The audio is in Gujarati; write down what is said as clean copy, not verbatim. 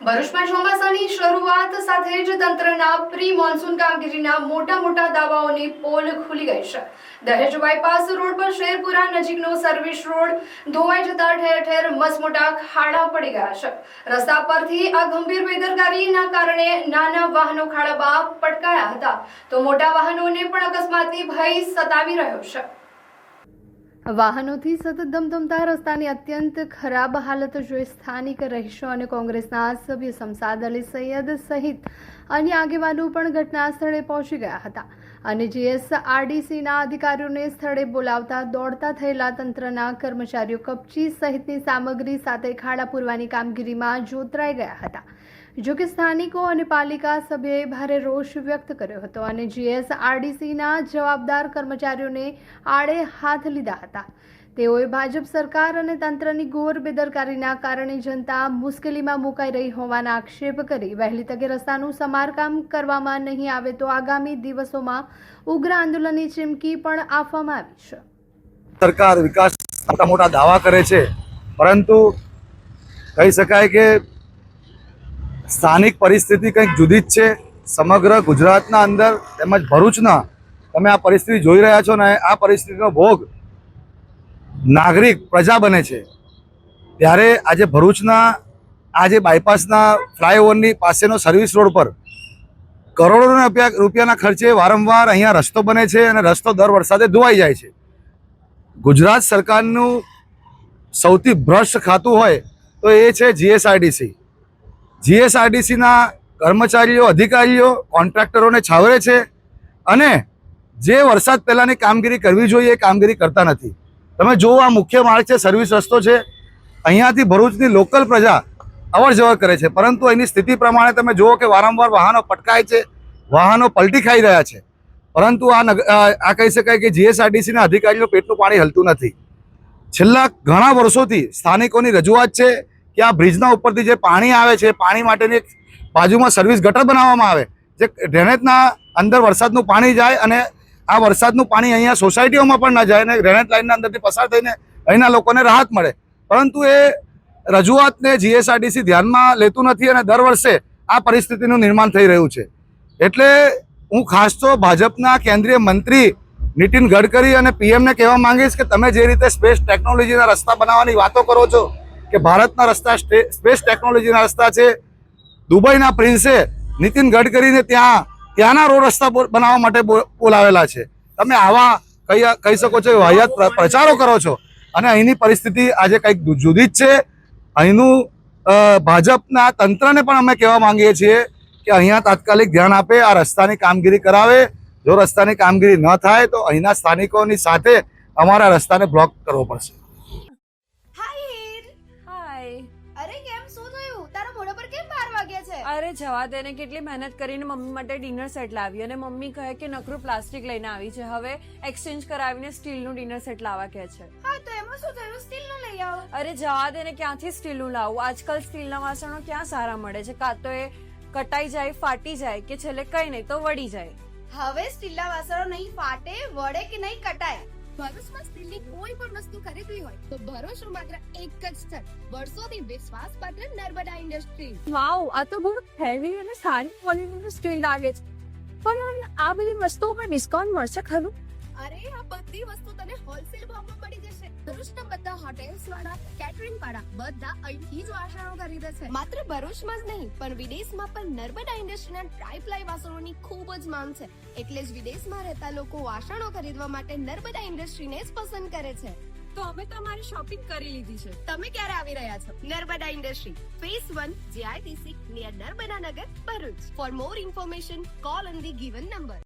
ભરૂચમાં ચોમાસાની શરૂઆત સાથે જ તંત્રના પ્રી મોન્સૂન કામગીરીના મોટા દાવાઓની પોલ ખુલી ગઈ છે। દહેજ બાયપાસ રોડ પર શેરપુરા નજીકનો સર્વિસ રોડ ધોવાઈ જતા ઠેર ઠેર મસમોટા ખાડા પડી ગયા છે। રસ્તા પરથી આ ગંભીર બેદરકારીના કારણે નાના વાહનો ખાડામાં પટકાયા હતા, તો મોટા વાહનોને પણ અકસ્માતની ભય સતાવી રહ્યો છે। વાહનોથી સતત ધમધમતા રસ્તાની અત્યંત ખરાબ હાલત જોઈ સ્થાનિક રહીશો અને કોંગ્રેસના સભ્ય શમસાદ અલી સૈયદ સહિત અન્ય આગેવાનો પણ ઘટના સ્થળે પહોંચી ગયા હતા અને જીએસઆરડીસીના અધિકારીઓને સ્થળે બોલાવતા દોડતા થયેલા તંત્રના કર્મચારીઓ કપચી સહિતની સામગ્રી સાથે ખાડા પૂરવાની કામગીરીમાં જોતરાઈ ગયા હતા। જોકે સ્થાનિકો અને પાલિકા સભ્યોએ ભારે રોષ વ્યક્ત કર્યો હતો અને જીએસઆરડીસીના જવાબદાર કર્મચારીઓને આડે હાથ લીધા હતા। તેઓએ ભાજપ સરકાર અને તંત્રની ઘોર બેદરકારીના કારણે જનતા મુશ્કેલીમાં મુકાઈ રહી હોવાના આક્ષેપ કરી વહેલી તકે રસ્તાનું સમારકામ કરવામાં નહીં આવે તો આગામી દિવસોમાં ઉગ્ર આંદોલનની ચીમકી પણ આપવામાં આવી છે। સરકાર વિકાસ મોટા દાવા કરે છે, પરંતુ કહી શકાય કે સ્થાનિક પરિસ્થિતિ કંઈક જુદી જ છે। સમગ્ર ગુજરાતના અંદર તેમજ ભરૂચના તમે આ પરિસ્થિતિ જોઈ રહ્યા છો ને, આ પરિસ્થિતિનો ભોગ નાગરિક પ્રજા બને છે। ત્યારે આજે ભરૂચના આજે બાયપાસના ફ્લાયઓવરની પાસેનો સર્વિસ રોડ પર કરોડોના રૂપિયાના ખર્ચે વારંવાર અહીંયા રસ્તો બને છે અને રસ્તો દર વરસાદે ધોવાઈ જાય છે। ગુજરાત સરકારનું સૌથી ભ્રષ્ટ ખાતું હોય તો એ છે જીએસઆરડીસી। જીએસઆરડીસીના કર્મચારીઓ અધિકારીઓ કોન્ટ્રાક્ટરોને છાવરે છે અને જે વરસાદ પહેલાંની કામગીરી કરવી જોઈએ એ કામગીરી કરતા નથી। તમે જુઓ, આ મુખ્ય માર્ગ છે, સર્વિસ રસ્તો છે, અહીંયાથી ભરૂચની લોકલ પ્રજા અવર જવર કરે છે, પરંતુ એની સ્થિતિ પ્રમાણે તમે જુઓ કે વારંવાર વાહનો પટકાય છે, વાહનો પલટી ખાઈ રહ્યા છે, પરંતુ આ કહી શકાય કે જીએસઆરડીસીના અધિકારીઓ પેટનું પાણી હલતું નથી। છેલ્લા ઘણા વર્ષોથી સ્થાનિકોની રજૂઆત છે કે આ બ્રિજના ઉપરથી જે પાણી આવે છે, પાણી માટેની બાજુમાં સર્વિસ ગટર બનાવવામાં આવે, જે ડ્રેનેજના અંદર વરસાદનું પાણી જાય અને આ વરસાદનું પાણી અહીંયા સોસાયટીઓમાં પણ ન જાય અને ડ્રેનેજ લાઇનના અંદરથી પસાર થઈને અહીંના લોકોને રાહત મળે, પરંતુ એ રજૂઆતને જીએસઆરડીસી ધ્યાનમાં લેતું નથી અને દર વર્ષે આ પરિસ્થિતિનું નિર્માણ થઈ રહ્યું છે। એટલે હું ખાસ તો ભાજપના કેન્દ્રીય મંત્રી નીતિન ગડકરી અને પીએમને કહેવા માંગીશ કે તમે જે રીતે સ્પેસ ટેકનોલોજીના રસ્તા બનાવવાની વાતો કરો છો કે ભારતના રસ્તા સ્પેસ ટેકનોલોજીના રસ્તા છે, દુબઈના પ્રિન્સે નીતિન ગડકરીને ત્યાંના રોડ રસ્તા બનાવવા માટે બોલાવેલા છે। તમે આવા કહી શકો છો વાહિયાત પ્રચારો કરો છો અને અહીંની પરિસ્થિતિ આજે કંઈક જુદી જ છે। અહીંનું ભાજપના તંત્રને પણ અમે કહેવા માંગીએ છીએ કે અહીંયા તાત્કાલિક ધ્યાન આપે, આ રસ્તાની કામગીરી કરાવે। જો રસ્તાની કામગીરી ન થાય તો અહીંના સ્થાનિકોની સાથે અમારા રસ્તાને બ્લોક કરવો પડશે। અરે જવા દે ને, કેટલી મહેનત કરીને મમ્મી માટે ડિનર સેટ લાવી અને મમ્મી કહે કે નકરું પ્લાસ્ટિક લઈને આવી છે, હવે એક્સચેન્જ કરાવીને સ્ટીલનું ડિનર સેટ લાવવા કહે છે। હા તો એમાં શું થયું, સ્ટીલનું લઈ આવો। અરે જવા દે ને, ક્યાંથી સ્ટીલનું લાવું? આજકાલ સ્ટીલના વાસણો ક્યાં સારા મળે છે? કાં તો એ કટાઈ જાય, ફાટી જાય કે છેલ્લે કઈ નહીં તો વળી જાય। હવે સ્ટીલના વાસણો નહીં ફાટે, વળે કે નહીં કટાય। ભરૂચમાં સ્ટીલની કોઈ પણ વસ્તુ ખરીદવી હોય તો ભરૂચનું માત્ર એક જ સ્થળ, વર્ષોથી વિશ્વાસપાત્ર નર્મદા ઇન્ડસ્ટ્રી। વાવ, આ તો બહુ હેવી અને સારી ક્વોલિટીનું સ્ટીલ લાગે છે, પણ આ બધી વસ્તુઓ પર ડિસ્કાઉન્ટ મળશે ખરું? અરે આ બધી વસ્તુ તને હોલસેલ ભાવમાં મળી જશે। ભરૂચના બધા હોટેલ્સ વાળા, કેટરિંગ વાળા બધા અહીંથી જ વાસણો ખરીદે છે। માત્ર ભરૂચમાં જ નહીં પણ વિદેશમાં પણ નર્મદા ઇન્ડસ્ટ્રીના ટ્રાયપ્લાય વાસણોની ખૂબ જ માંગ છે, એટલે જ વિદેશમાં રહેતા લોકો વાસણો ખરીદવા માટે નર્મદા ઇન્ડસ્ટ્રીને જ પસંદ કરે છે। તો અમે તમારી શોપિંગ કરી લીધી છે। તમે ક્યારે આવી રહ્યા છો? Narmada industry phase 1 JITC near Narmada Nagar, Bharuch. For more information call on the given number.